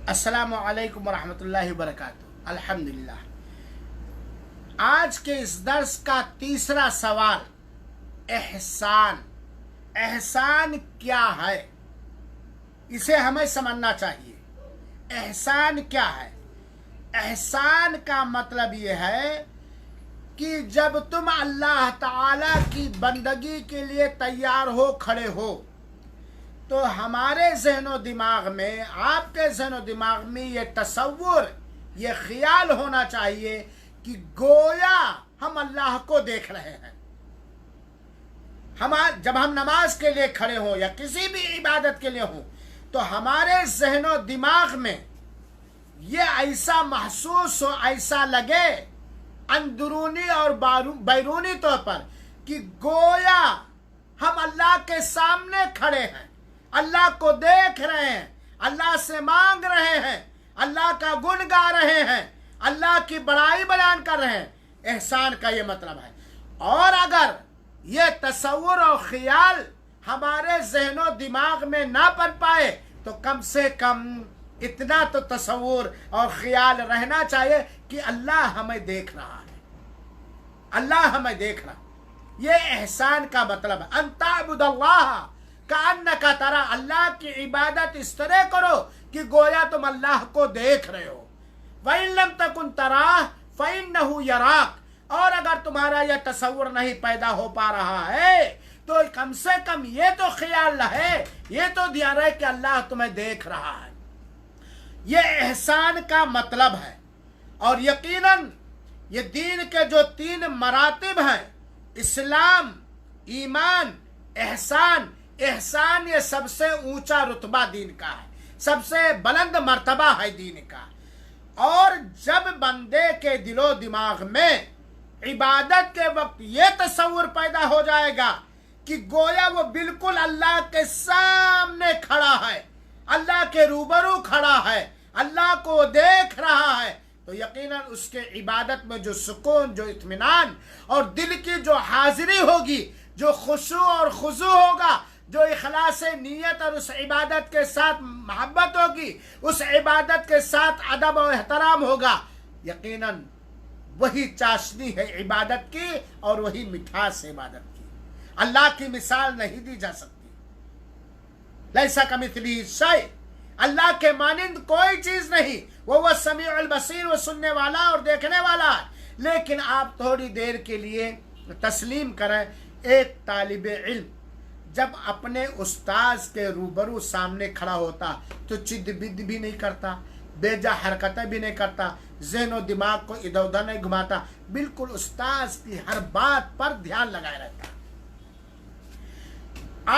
अस्सलामु अलैकुम वरहमतुल्लाहि वबरकातुहू। अल्हम्दुलिल्लाह। आज के इस दर्स का तीसरा सवाल, एहसान। एहसान क्या है, इसे हमें समझना चाहिए। एहसान क्या है? एहसान का मतलब ये है कि जब तुम अल्लाह ताला की बंदगी के लिए तैयार हो, खड़े हो, तो हमारे ज़हनो दिमाग में, आपके ज़हनो दिमाग में ये तसव्वुर, ये ख्याल होना चाहिए कि गोया हम अल्लाह को देख रहे हैं। जब हम नमाज के लिए खड़े हों या किसी भी इबादत के लिए हों, तो हमारे ज़हनो दिमाग में ये ऐसा महसूस हो, ऐसा लगे अंदरूनी और बैरूनी तौर पर कि गोया हम अल्लाह के सामने खड़े हैं, अल्लाह को देख रहे हैं, अल्लाह से मांग रहे हैं, अल्लाह का गुण गा रहे हैं, अल्लाह की बड़ाई बयान कर रहे हैं। एहसान का ये मतलब है। और अगर ये तसव्वुर और ख्याल हमारे ज़हनो दिमाग में ना बन पाए, तो कम से कम इतना तो तसव्वुर और ख्याल रहना चाहिए कि अल्लाह हमें देख रहा है, अल्लाह हमें देख रहा। ये एहसान का मतलब है। अंताबुदल्लाह कान्नका तरा, अल्लाह की इबादत इस तरह करो कि गोया तुम अल्लाह को देख रहे हो। वइन लम तकुन तराह फइन्नहु यराक, और अगर तुम्हारा यह तसव्वुर नहीं पैदा हो पा रहा है, तो कम से कम ये तो ख्याल रहे, ये तो ध्यान रहे कि अल्लाह तुम्हें देख रहा है। ये एहसान का मतलब है। और यकीनन ये दीन के जो 3 मरातिब हैं, इस्लाम, ईमान, एहसान। एहसान ये सबसे ऊंचा रुतबा दीन का है, सबसे बुलंद मर्तबा है दीन का। और जब बंदे के दिलो दिमाग में इबादत के वक्त ये तसव्वुर पैदा हो जाएगा कि गोया वो बिल्कुल अल्लाह के सामने खड़ा है, अल्लाह के रूबरू खड़ा है, अल्लाह को देख रहा है, तो यकीनन उसके इबादत में जो सुकून, जो इत्मीनान और दिल की जो हाजिरी होगी, जो खुशू और खुजू होगा, जो इखलास नीयत और उस इबादत के साथ मोहब्बत होगी, उस इबादत के साथ अदब और एहतराम होगा, यकीनन वही चाशनी है इबादत की और वही मिठास है इबादत की। अल्लाह की मिसाल नहीं दी जा सकती। लैसा कमिथलिही शै, अल्लाह के मानिंद कोई चीज नहीं। वो समीउल बसीर, वो सुनने वाला और देखने वाला है। लेकिन आप थोड़ी देर के लिए तस्लीम करें, एक तालिब इल्म जब अपने उस्ताद के रूबरू सामने खड़ा होता तो चिद बिद भी नहीं करता, बेजा हरकतें भी नहीं करता, ज़हनो दिमाग को इधर उधर नहीं घुमाता, बिल्कुल उस्ताद की हर बात पर ध्यान लगाए रहता।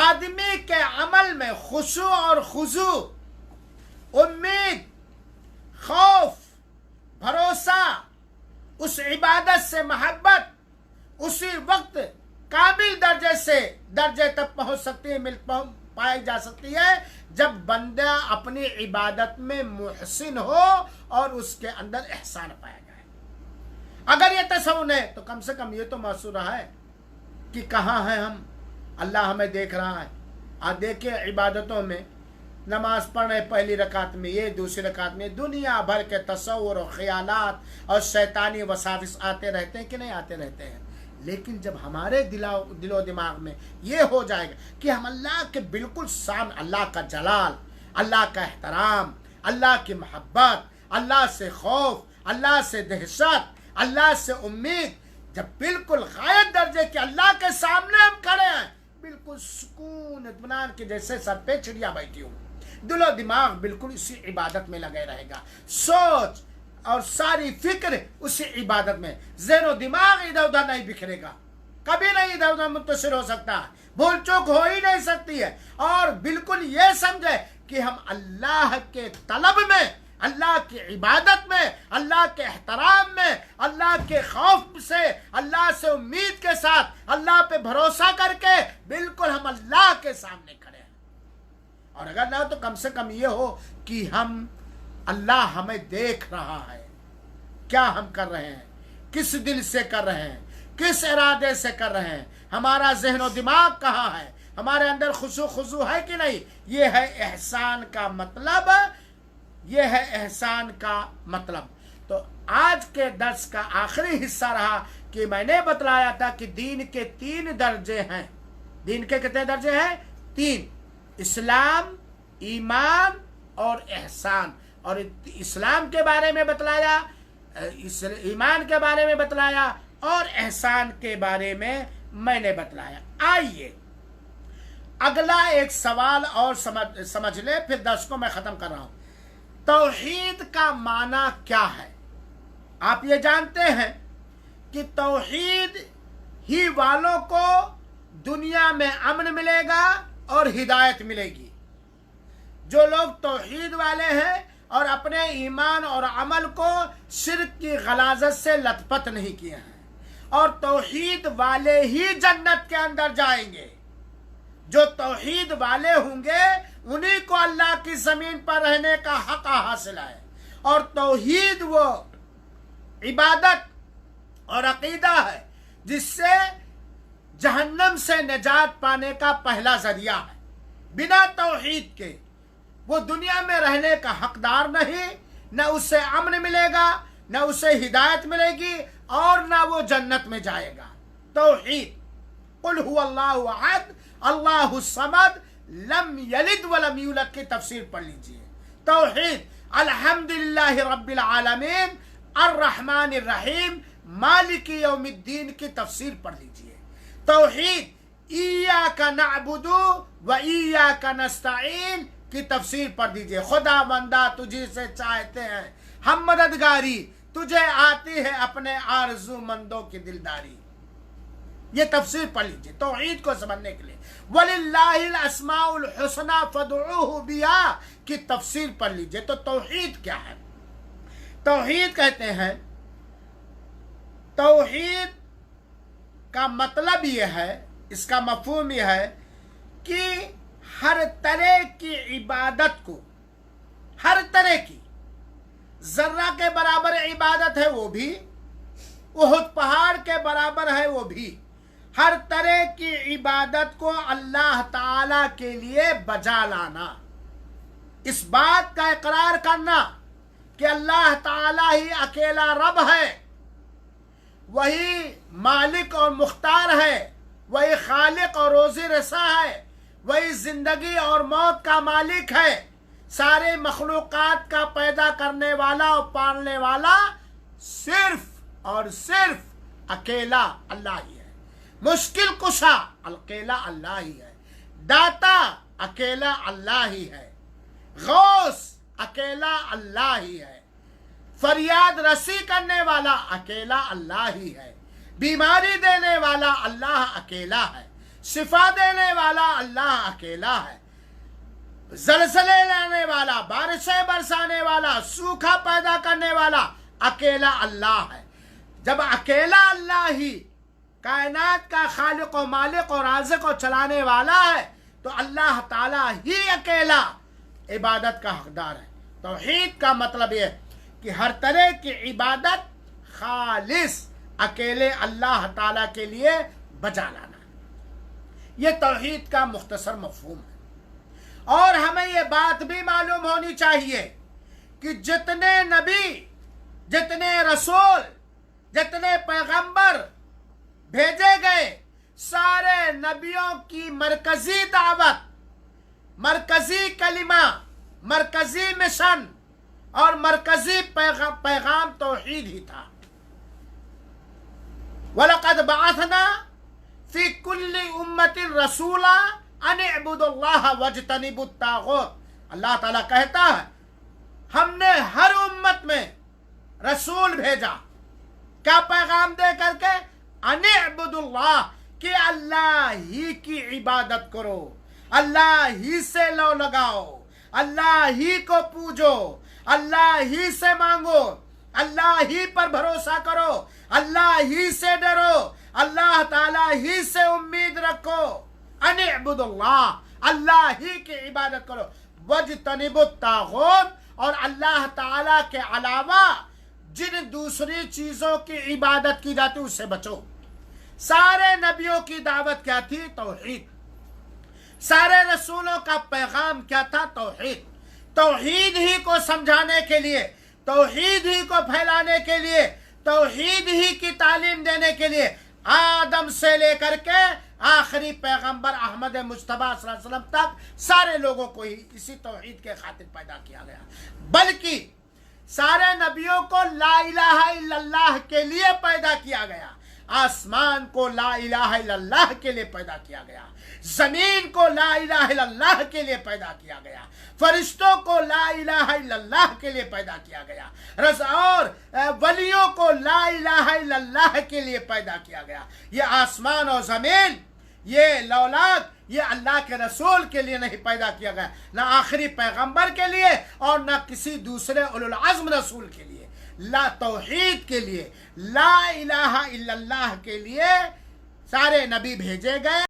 आदमी के अमल में खुशू और खुजू, उम्मीद, खौफ, भरोसा, उस इबादत से मोहब्बत उसी वक्त काबिल दर्जे तक पहुंच सकती है, पाई जा सकती है, जब बंदा अपनी इबादत में मुहसिन हो और उसके अंदर एहसान पाया जाए। अगर ये तसव्वुर है तो कम से कम ये तो महसूस है कि कहाँ है हम, अल्लाह हमें देख रहा है। आज देखिए इबादतों में, नमाज पढ़ने पहली रकात में ये, दूसरी रकात में, दुनिया भर के तसव्वुर और ख्यालात और शैतानी वसाविस आते रहते हैं कि नहीं आते रहते हैं। लेकिन जब हमारे दिलो दिमाग में ये हो जाएगा कि हम अल्लाह के बिल्कुल सामने, अल्लाह का जलाल, अल्लाह का एहतराम, अल्लाह की मोहब्बत, अल्लाह से खौफ, अल्लाह से दहशत, अल्लाह से उम्मीद, जब बिल्कुल गायब दर्जे के अल्लाह के सामने हम खड़े हैं, बिल्कुल सुकून इत्मीनान के जैसे सर पे चिड़िया बैठी हूँ, दिलो दिमाग बिल्कुल इसी इबादत में लगे रहेगा, सोच और सारी फिक्र उसी इबादत में, ज़हनो दिमाग इधर उधर नहीं बिखरेगा, कभी नहीं इधर उधर मुंतशिर हो सकता, भूल चूक हो ही नहीं सकती है। और बिल्कुल ये समझे कि हम अल्लाह के तलब में, अल्लाह की इबादत में, अल्लाह के एहतराम में, अल्लाह के खौफ से, अल्लाह से उम्मीद के साथ, अल्लाह पे भरोसा करके बिल्कुल हम अल्लाह के सामने खड़े हैं। और अगर ना तो कम से कम ये हो कि हम, अल्लाह हमें देख रहा है, क्या हम कर रहे हैं, किस दिल से कर रहे हैं, किस इरादे से कर रहे हैं, हमारा ज़हनो दिमाग कहाँ है, हमारे अंदर खुशू खुजू है कि नहीं। ये है एहसान का मतलब। यह है एहसान का मतलब। तो आज के दर्स का आखिरी हिस्सा रहा कि मैंने बतलाया था कि दीन के 3 दर्जे हैं। दीन के कितने दर्जे हैं? 3, इस्लाम, ईमान और एहसान। और इस्लाम के बारे में बतलाया, ईमान के बारे में बतलाया और एहसान के बारे में मैंने बतलाया। आइए अगला एक सवाल और समझ ले, फिर दर्स को मैं खत्म कर रहा हूं। तौहीद का माना क्या है? आप ये जानते हैं कि तौहीद ही वालों को दुनिया में अमन मिलेगा और हिदायत मिलेगी। जो लोग तौहीद वाले हैं और अपने ईमान और अमल को शिर्क की गलाजत से लथपथ नहीं किए हैं, और तौहीद वाले ही जन्नत के अंदर जाएंगे। जो तौहीद वाले होंगे उन्हीं को अल्लाह की जमीन पर रहने का हक हासिल है। और तौहीद वो इबादत और अकीदा है जिससे जहन्नम से निजात पाने का पहला जरिया है। बिना तौहीद के वो दुनिया में रहने का हकदार नहीं, न उससे अमन मिलेगा, न उसे हिदायत मिलेगी और न वो जन्नत में जाएगा। तौहीद, कुल हुवल्लाहु अहद अल्लाहु समद लम यलिद वलम यूलद की तफसीर पढ़ लीजिए। तौहीद अल्हम्दुलिल्लाहि रब्बिल आलमीन अर्रहमानिर रहीम मालिकी यौमिद्दीन की तफसीर पढ़ लीजिए। तौहीद इय्याका नअबुदु व इय्याका नस्तईन की तफसीर पढ़ दीजिए। खुदा बंदा तुझे से चाहते हैं, हम मददगारी तुझे आती है अपने आरज़ूमंदों की दिलदारी। ये तफसीर पढ़ लीजिए तौहीद को समझने के लिए। वलिल्लाहिल अस्माउल हुस्ना फदउहु बिहा की तफसीर पढ़ लीजिए। तो तौहीद क्या है? तौहीद कहते हैं, तौहीद का मतलब यह है, इसका मफहूम यह है कि हर तरह की इबादत को, हर तरह की, जर्रा के बराबर इबादत है वो भी, उहुद पहाड़ के बराबर है वो भी, हर तरह की इबादत को अल्लाह ताला के लिए बजा लाना, इस बात का इकरार करना कि अल्लाह ताला ही अकेला रब है, वही मालिक और मुख्तार है, वही खालिक और रोज़ी रसा है, वही जिंदगी और मौत का मालिक है, सारे मखलूकात का पैदा करने वाला और पालने वाला सिर्फ और सिर्फ अकेला अल्लाह ही है। मुश्किल कुशा अकेला अल्लाह ही है, दाता अकेला अल्लाह ही है, गौस अकेला अल्लाह ही है, फरियाद रसी करने वाला अकेला अल्लाह ही है, बीमारी देने वाला अल्लाह अकेला है, शिफा देने वाला अल्लाह अकेला है, जलजले लाने वाला, बारिशें बरसाने वाला, सूखा पैदा करने वाला अकेला अल्लाह है। जब अकेला अल्लाह ही कायनात का खालिक और मालिक और राज़िक और चलाने वाला है तो अल्लाह ताला ही अकेला इबादत का हकदार है। तौहीद का मतलब यह कि हर तरह की इबादत खालिस अकेले अल्लाह ताला के लिए बजा लाना, यह तौहीद का मुख्तसर मफहूम है। और हमें यह बात भी मालूम होनी चाहिए कि जितने नबी, जितने रसूल, जितने पैगंबर भेजे गए, सारे नबियों की मरकजी दावत, मरकजी कलिमा, मरकजी मिशन और मरकजी पैगाम तौहीद ही था। वलक़द बअसना फी कुल्ली उम्मतिन रसूला अन इअ्बुदुल्लाह वज्तनिबुत तागूत। अल्लाह ताला कहता है हमने हर उम्मत में रसूल भेजा, क्या पैगाम दे करके? अन इअ्बुदुल्लाह, कि अल्लाह ही की इबादत करो, अल्लाह ही से लो लगाओ, अल्लाह ही को पूजो, अल्लाह ही से मांगो, अल्लाह ही पर भरोसा करो, अल्लाह ही से डरो, अल्लाह ताला ही से उम्मीद रखो। अन इअ्बुदुल्लाह, अल्लाह ही की इबादत करो, वज्तनिबुत तागूत, और अल्लाह ताला के अलावा जिन दूसरी चीजों की इबादत की जाती उससे बचो। सारे नबियों की दावत क्या थी? तौहीद। सारे रसूलों का पैगाम क्या था? तौहीद। तौहीद ही को समझाने के लिए, तौहीद ही को फैलाने के लिए, तौहीद ही की तालीम देने के लिए आदम से लेकर के आखिरी पैगंबर अहमद मुस्तफा सल्लल्लाहु अलैहि वसल्लम तक सारे लोगों को ही इसी तौहीद के खातिर पैदा किया गया। बल्कि सारे नबियों को ला इलाहा इल्लल्लाह के लिए पैदा किया गया। आसमान को ला इलाहा इल्लल्लाह के लिए पैदा किया गया, जमीन को ला इलाहा इल्लल्लाह के लिए पैदा किया गया, फरिश्तों को ला इलाहा इल्लल्लाह के लिए पैदा किया गया, और वलियों को ला इलाहा इल्लल्लाह के लिए पैदा किया गया। ये आसमान और जमीन, ये लौलाद, ये अल्लाह के रसूल के लिए नहीं पैदा किया गया, ना आखिरी पैगंबर के लिए और ना किसी दूसरे उलुल अज़्म रसूल के लिए। ला तौहीद के लिए, ला इलाहा इल्लल्लाह के लिए सारे नबी भेजे गए।